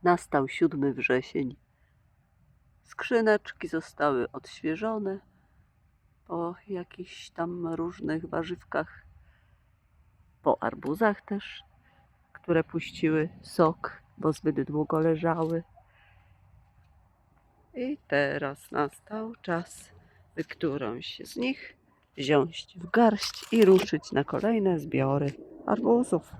Nastał 7 wrzesień. Skrzyneczki zostały odświeżone po jakichś tam różnych warzywkach, po arbuzach też, które puściły sok, bo zbyt długo leżały. I teraz nastał czas, by którąś z nich wziąć w garść i ruszyć na kolejne zbiory arbuzów.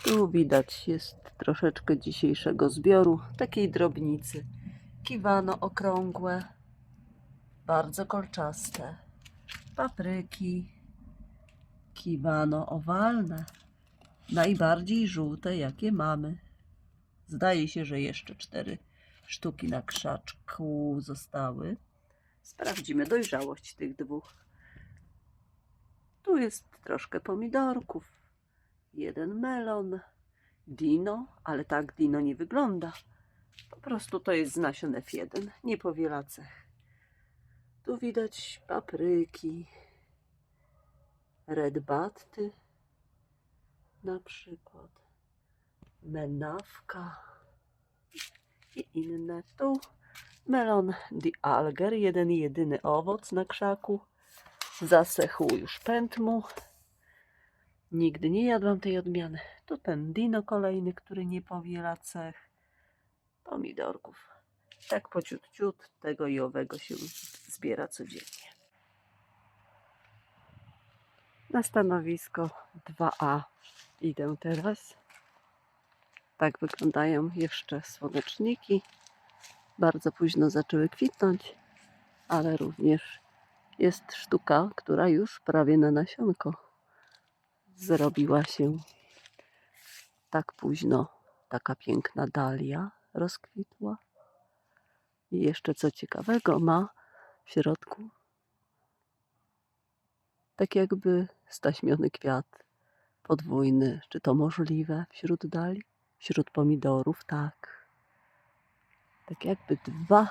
Tu widać jest troszeczkę dzisiejszego zbioru, takiej drobnicy. Kiwano okrągłe, bardzo kolczaste. Papryki, kiwano owalne, najbardziej żółte jakie mamy. Zdaje się, że jeszcze 4 sztuki na krzaczku zostały. Sprawdzimy dojrzałość tych 2. Tu jest troszkę pomidorków, 1 melon, dino, ale tak dino nie wygląda. Po prostu to jest z nasion F1, nie powiela cech. Tu widać papryki, red batty na przykład, menawka i inne. Tu melon the alger, jeden jedyny owoc na krzaku. Zasechł już pęd mu. Nigdy nie jadłam tej odmiany. Tu ten dino kolejny, który nie powiela cech. Pomidorków. Tak po ciut tego i owego się zbiera codziennie. Na stanowisko 2A idę teraz. Tak wyglądają jeszcze słoneczniki. Bardzo późno zaczęły kwitnąć, ale również jest sztuka, która już prawie na nasionko zrobiła się. Tak późno taka piękna dalia rozkwitła. I jeszcze co ciekawego, ma w środku tak jakby staśmiony kwiat podwójny. Czy to możliwe wśród dali? Wśród pomidorów, tak. Tak jakby 2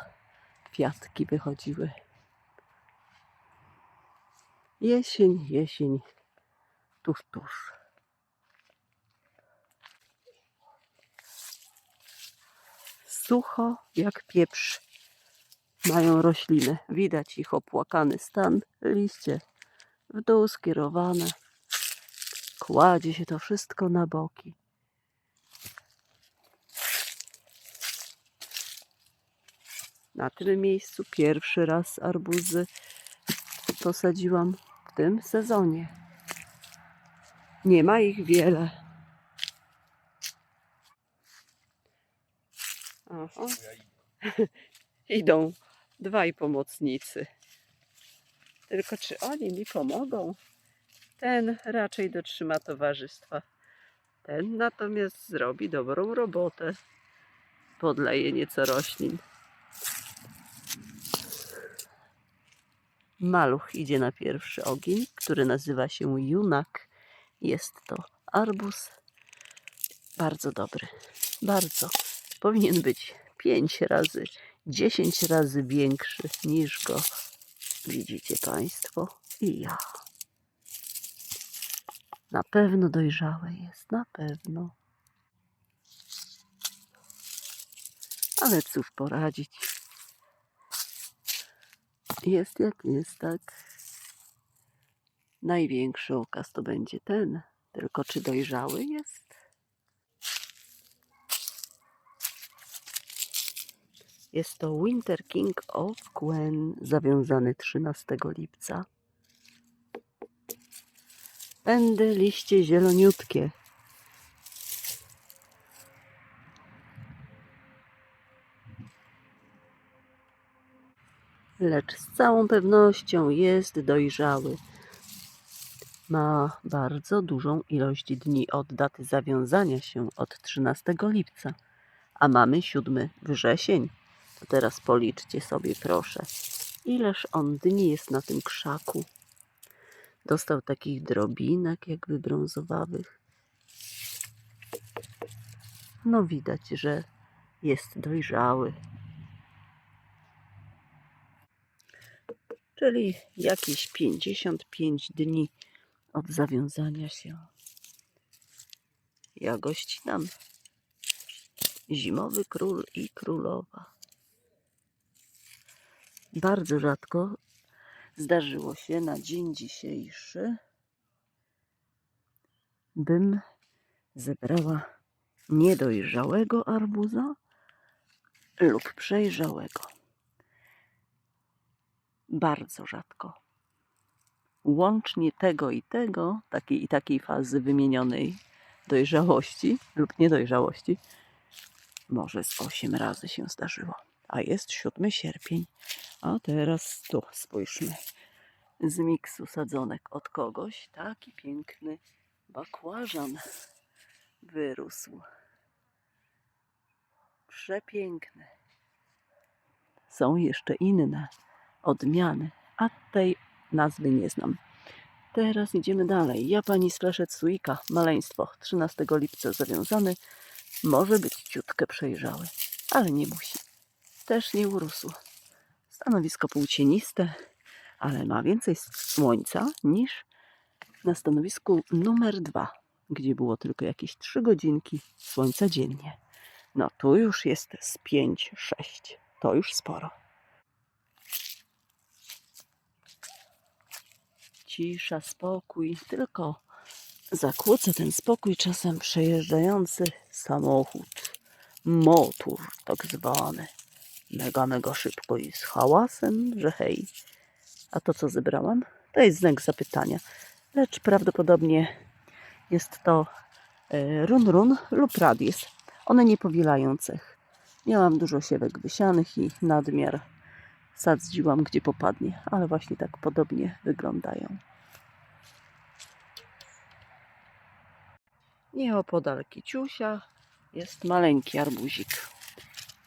kwiatki wychodziły. Jesień, jesień, tuż. Sucho jak pieprz mają rośliny. Widać ich opłakany stan, liście w dół skierowane. Kładzie się to wszystko na boki. Na tym miejscu pierwszy raz arbuzy posadziłam w tym sezonie. Nie ma ich wiele. Aha. Idą 2 pomocnicy. Tylko czy oni mi pomogą? Ten raczej dotrzyma towarzystwa. Ten natomiast zrobi dobrą robotę. Podleje nieco roślin. Maluch idzie na pierwszy ogień, który nazywa się Junak. Jest to arbuz bardzo dobry. Bardzo. Powinien być 5 razy, 10 razy większy niż go widzicie Państwo i ja. Na pewno dojrzałe jest, na pewno. Ale cóż poradzić. Jest jak jest, tak. Największy okaz to będzie ten. Tylko czy dojrzały jest? Jest to Winter King of Gwen, zawiązany 13 lipca. Pędy, liście zieloniutkie. Lecz z całą pewnością jest dojrzały. Ma bardzo dużą ilość dni od daty zawiązania się, od 13 lipca. A mamy 7 wrzesień. To teraz policzcie sobie proszę, ileż on dni jest na tym krzaku. Dostał takich drobinek jakby brązowawych. No widać, że jest dojrzały. Czyli jakieś 55 dni od zawiązania się. Ja gościnam. Zimowy król i królowa. Bardzo rzadko zdarzyło się na dzień dzisiejszy, bym zebrała niedojrzałego arbuza lub przejrzałego. Bardzo rzadko. Łącznie tego i tego, takiej i takiej fazy wymienionej dojrzałości lub niedojrzałości, może z 8 razy się zdarzyło. A jest 7 sierpień. A teraz tu spójrzmy. Z miksu sadzonek od kogoś taki piękny bakłażan wyrósł. Przepiękny. Są jeszcze inne odmiany, a tej nazwy nie znam. Teraz idziemy dalej. Japanese Flashed Suika, maleństwo, 13 lipca zawiązany. Może być ciutkę przejrzały, ale nie musi. Też nie urósł. Stanowisko półcieniste, ale ma więcej słońca niż na stanowisku numer 2, gdzie było tylko jakieś 3 godzinki słońca dziennie. No tu już jest z 5-6. To już sporo. Cisza, spokój, tylko zakłóca ten spokój czasem przejeżdżający samochód. Motor tak zwany. Mega szybko i z hałasem, że hej. A to co zebrałam? To jest znak zapytania. Lecz prawdopodobnie jest to run lub radies. One nie powielają cech. Miałam dużo siewek wysianych i nadmiar sadziłam gdzie popadnie, ale właśnie tak podobnie wyglądają. Nieopodal kiciusia jest maleńki arbuzik,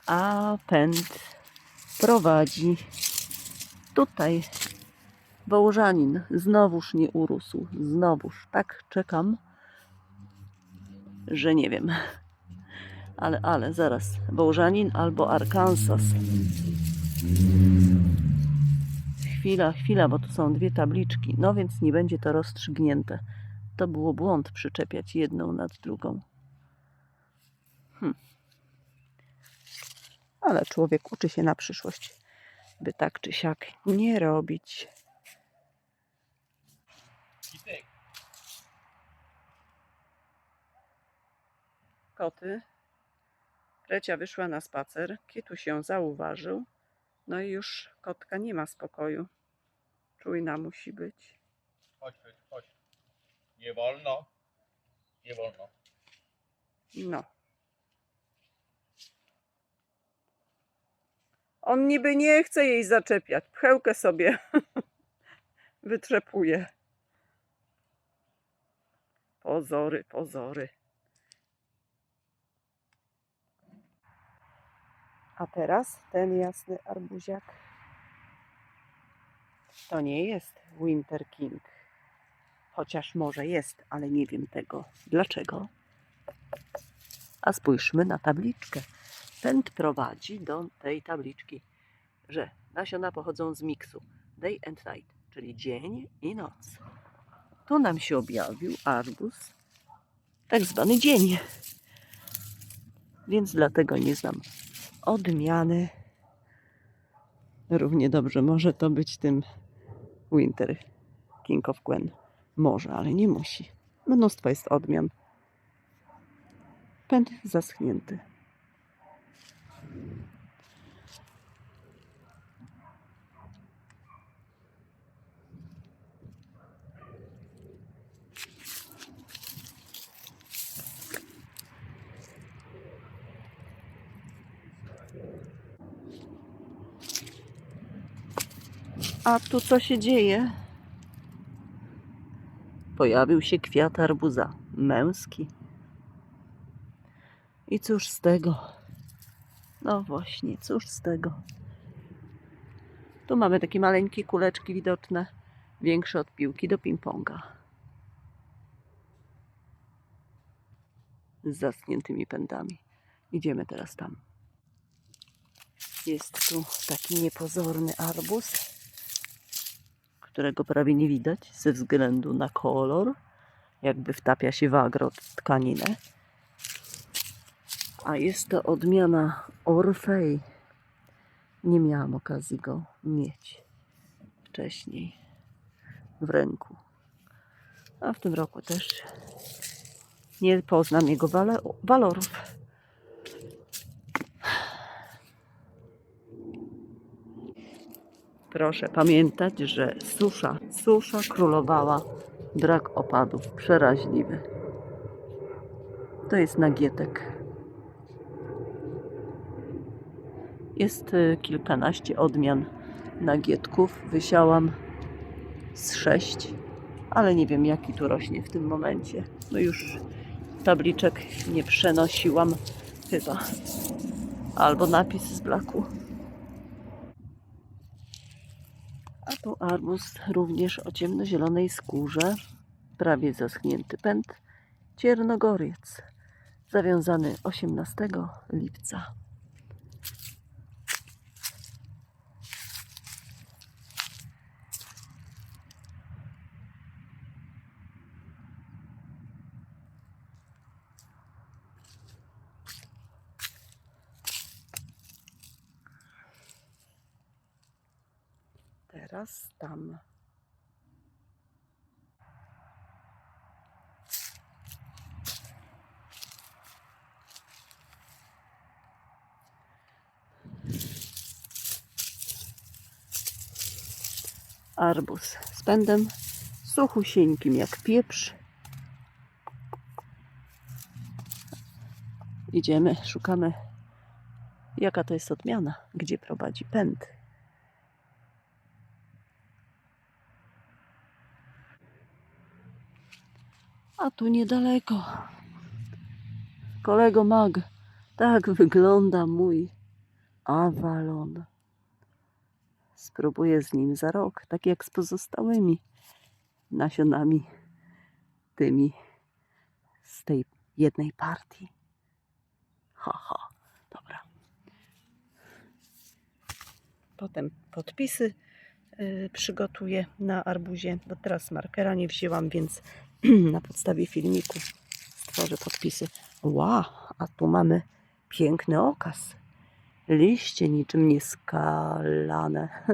a pęd prowadzi tutaj. Wołżanin znowuż nie urósł, znowuż tak czekam, że nie wiem. Ale zaraz, Wołżanin albo Arkansas. Chwila, bo tu są 2 tabliczki, no więc nie będzie to rozstrzygnięte. To było błąd przyczepiać jedną nad drugą. Ale człowiek uczy się na przyszłość, by tak czy siak nie robić. Koty. Krecia wyszła na spacer, Kituś ją zauważył. No i już kotka nie ma spokoju. Czujna musi być. Chodź. Nie wolno. No. On niby nie chce jej zaczepiać. Pchełkę sobie wytrzepuje. Pozory. A teraz ten jasny arbuziak. To nie jest Winter King. Chociaż może jest, ale nie wiem tego. Dlaczego? A spójrzmy na tabliczkę. Pęd prowadzi do tej tabliczki, że nasiona pochodzą z miksu day and night, czyli dzień i noc. Tu nam się objawił arbuz, tak zwany dzień. Więc dlatego nie znam odmiany. Równie dobrze może to być tym Winter King of Gwen. Może, ale nie musi. Mnóstwo jest odmian. Pęd zaschnięty. A tu co się dzieje? Pojawił się kwiat arbuza. Męski. I cóż z tego? No właśnie, cóż z tego? Tu mamy takie maleńkie kuleczki widoczne, większe od piłki do ping-ponga. Z zaschniętymi pędami. Idziemy teraz tam. Jest tu taki niepozorny arbuz, którego prawie nie widać ze względu na kolor. Jakby wtapia się w agrotkaninę. A jest to odmiana Orfej. Nie miałam okazji go mieć wcześniej w ręku. A w tym roku też nie poznam jego walorów. Proszę pamiętać, że susza królowała, brak opadów przeraźliwy. To jest nagietek. Jest kilkanaście odmian nagietków. Wysiałam z 6, ale nie wiem, jaki tu rośnie w tym momencie. No już tabliczek nie przenosiłam chyba. Albo napis zblakł. A tu arbuz również o ciemnozielonej skórze, prawie zaschnięty pęd, ciernogoriec, zawiązany 18 lipca. Teraz tam. Arbuz z pędem, suchusieńkim jak pieprz. Idziemy, szukamy, jaka to jest odmiana, gdzie prowadzi pęd. A tu niedaleko. Kolego Mag, tak wygląda mój Avalon. Spróbuję z nim za rok, tak jak z pozostałymi nasionami tymi z tej jednej partii. Haha, dobra. Potem podpisy przygotuję na arbuzie, bo teraz markera nie wzięłam, więc na podstawie filmiku stworzę podpisy. Wow, a tu mamy piękny okaz. Liście niczym nieskalane,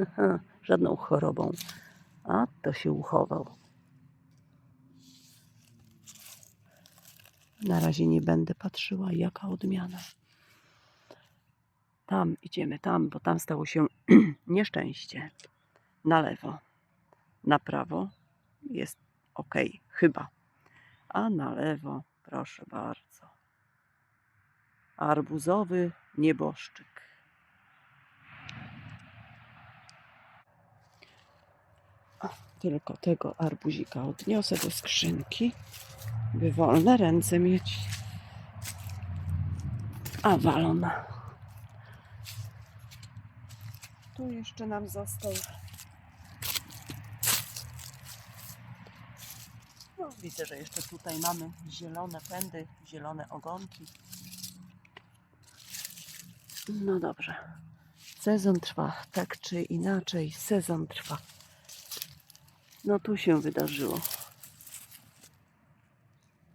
żadną chorobą. A to się uchował. Na razie nie będę patrzyła, jaka odmiana. Tam idziemy, tam, bo tam stało się nieszczęście. Na lewo, na prawo jest ok, chyba. A na lewo, proszę bardzo, arbuzowy nieboszczyk. O, tylko tego arbuzika odniosę do skrzynki, by wolne ręce mieć. Avalon. Tu jeszcze nam został. No, widzę, że jeszcze tutaj mamy zielone pędy, zielone ogonki. No dobrze. Sezon trwa, tak czy inaczej, sezon trwa. No tu się wydarzyło.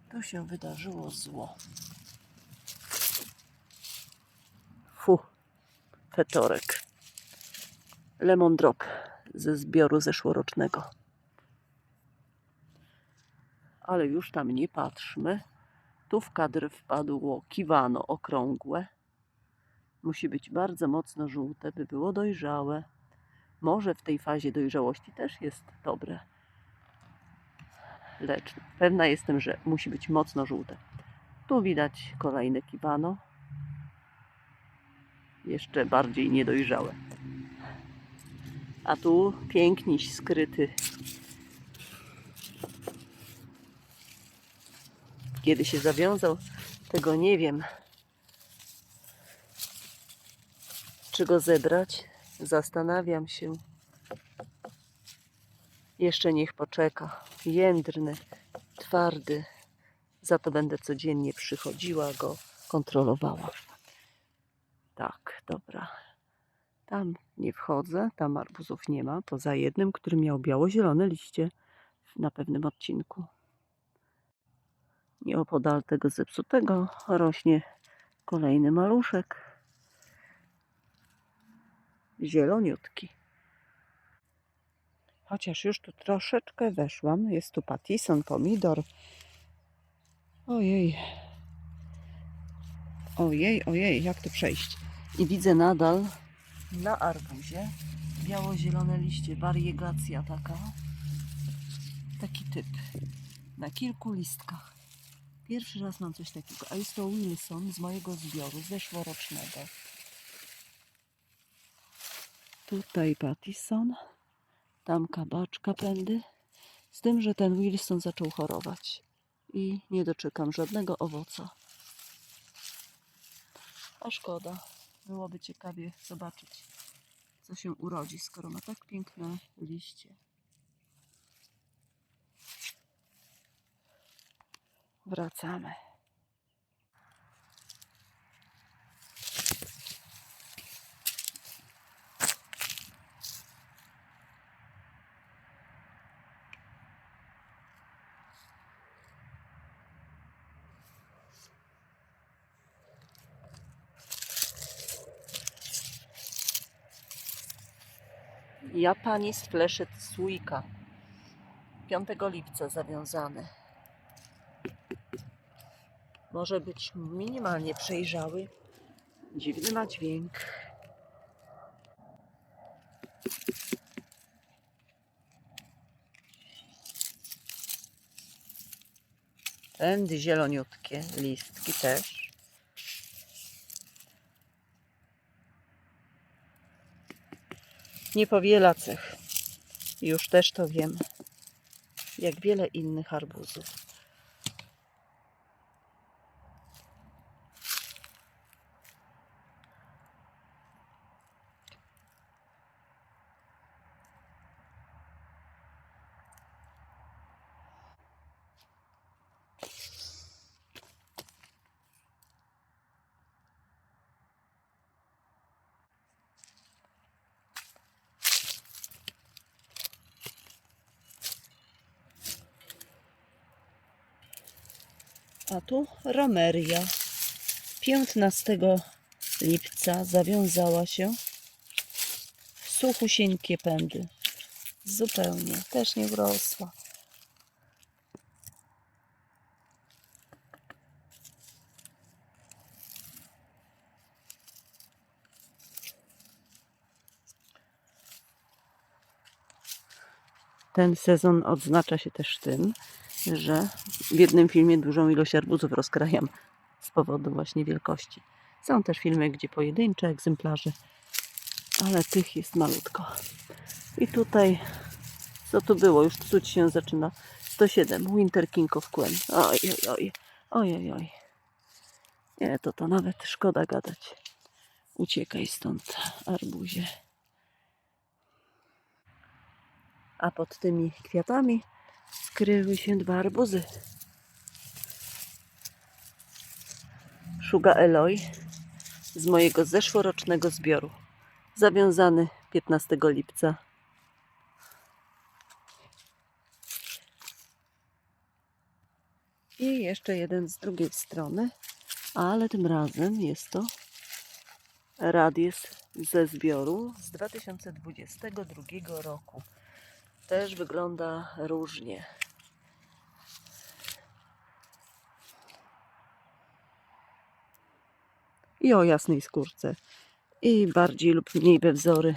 Tu się wydarzyło zło. Fu, fetorek. Lemon drop ze zbioru zeszłorocznego. Ale już tam nie patrzmy. Tu w kadr wpadło kiwano okrągłe. Musi być bardzo mocno żółte, by było dojrzałe. Może w tej fazie dojrzałości też jest dobre. Lecz pewna jestem, że musi być mocno żółte. Tu widać kolejne kiwano. Jeszcze bardziej niedojrzałe. A tu piękniś skryty. Kiedy się zawiązał, tego nie wiem. Czy go zebrać? Zastanawiam się. Jeszcze niech poczeka. Jędrny, twardy. Za to będę codziennie przychodziła, go kontrolowała. Tak, dobra. Tam nie wchodzę, tam arbuzów nie ma, poza jednym, który miał biało-zielone liście na pewnym odcinku. Nieopodal tego zepsutego rośnie Kolejny maluszek. Zieloniutki. Chociaż już tu troszeczkę weszłam. Jest tu patison, pomidor. Ojej. Ojej, ojej, jak tu przejść? I widzę nadal na arbuzie biało-zielone liście. Wariegacja taka. Taki typ. Na kilku listkach. Pierwszy raz mam coś takiego. A jest to Wilson z mojego zbioru zeszłorocznego. Tutaj patison. Tam kabaczka pędy. Z tym, że ten Wilson zaczął chorować. I nie doczekam żadnego owoca. A szkoda. Byłoby ciekawie zobaczyć, co się urodzi, skoro ma tak piękne liście. Wracamy. Japanese Fleshed Suika. 5 lipca zawiązany. Może być minimalnie przejrzały. Dziwny ma dźwięk. Tędy zieloniutkie listki też. Nie powiela cech. Już też to wiem. Jak wiele innych arbuzów. A tu romeria. 15 lipca zawiązała się. Suchusieńkie pędy. Zupełnie. Też nie urosła. Ten sezon odznacza się też tym, że w jednym filmie dużą ilość arbuzów rozkrajam z powodu właśnie wielkości. Są też filmy, gdzie pojedyncze egzemplarze, ale tych jest malutko. I tutaj, co tu było? Już psuć się zaczyna. 107. Winter King of Queen. Oj, oj, oj. Oj, oj, oj. Nie, to nawet szkoda gadać. Uciekaj stąd, arbuzie. A pod tymi kwiatami skryły się 2 arbuzy. Sugar Eloy z mojego zeszłorocznego zbioru. Zawiązany 15 lipca. I jeszcze jeden z drugiej strony, ale tym razem jest to radies ze zbioru z 2022 roku. Też wygląda różnie. I o jasnej skórce. I bardziej lub mniej we wzory.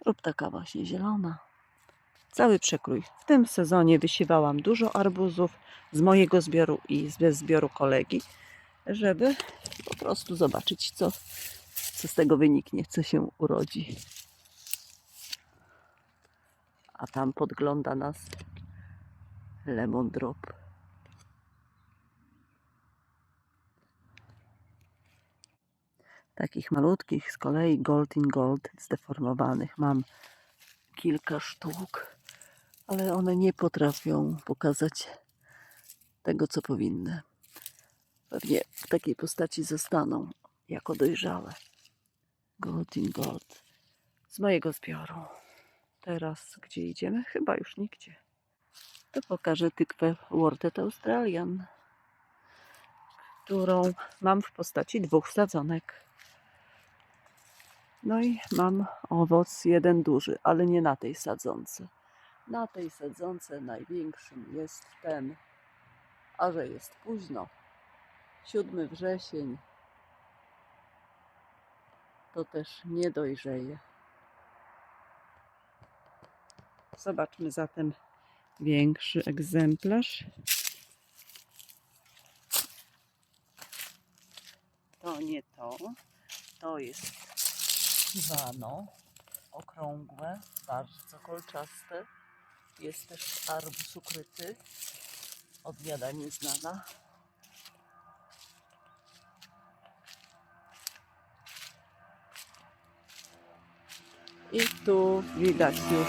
Lub taka właśnie zielona. Cały przekrój. W tym sezonie wysiewałam dużo arbuzów z mojego zbioru i ze zbioru kolegi, żeby po prostu zobaczyć, co z tego wyniknie, co się urodzi. A tam podgląda nas lemon drop. Takich malutkich z kolei gold in gold zdeformowanych mam kilka sztuk, ale one nie potrafią pokazać tego, co powinny. Pewnie w takiej postaci zostaną jako dojrzałe. Gold in gold z mojego zbioru. Teraz gdzie idziemy? Chyba już nigdzie. To pokażę tykwę Wortet Australian, którą mam w postaci 2 sadzonek. No i mam owoc jeden duży, ale nie na tej sadzonce. Na tej sadzonce największym jest ten, a że jest późno, 7 wrzesień, to też nie dojrzeje. Zobaczmy zatem większy egzemplarz. To nie to. To jest kiwano, okrągłe, bardzo kolczaste. Jest też arbuz ukryty, odmiana nieznana. I tu widać już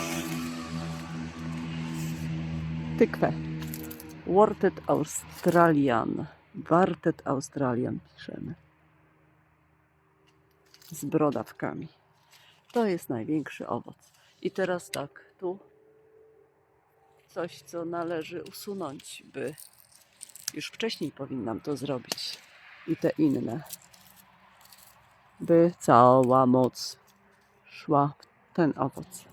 tykwę. Warted Australian. Warted Australian piszemy. Z brodawkami. To jest największy owoc. I teraz tak, tu coś, co należy usunąć, by już wcześniej powinnam to zrobić. I te inne. By cała moc szła w ten owoc.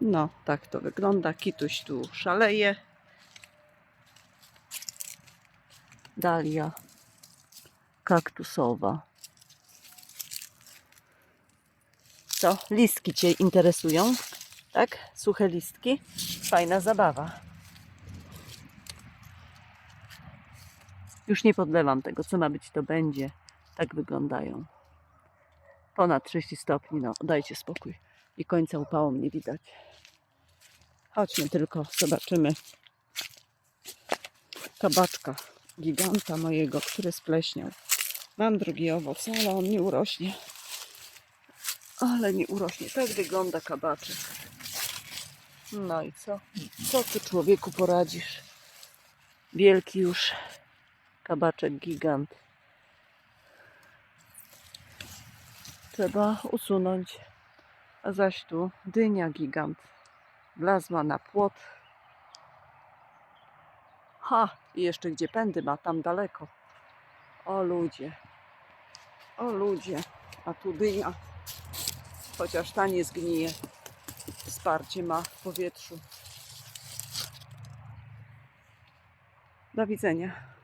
No, tak to wygląda. Kituś tu szaleje. Dalia kaktusowa. Co? Listki Cię interesują? Tak? Suche listki? Fajna zabawa. Już nie podlewam tego, co ma być, to będzie. Tak wyglądają. Ponad 30 stopni, no dajcie spokój. I końca upału nie widać. Chodźmy tylko, zobaczymy kabaczka giganta mojego, który spleśniał. Mam drugi owoc, ale on nie urośnie. Ale nie urośnie. Tak wygląda kabaczek. No i co? Co ty, człowieku, poradzisz? Wielki już kabaczek gigant. Trzeba usunąć. A zaś tu dynia gigant. Wlazła na płot. Ha! I jeszcze gdzie pędy ma, tam daleko. O ludzie. O ludzie. A tu dynia. Chociaż ta nie zgnije. Wsparcie ma w powietrzu. Do widzenia.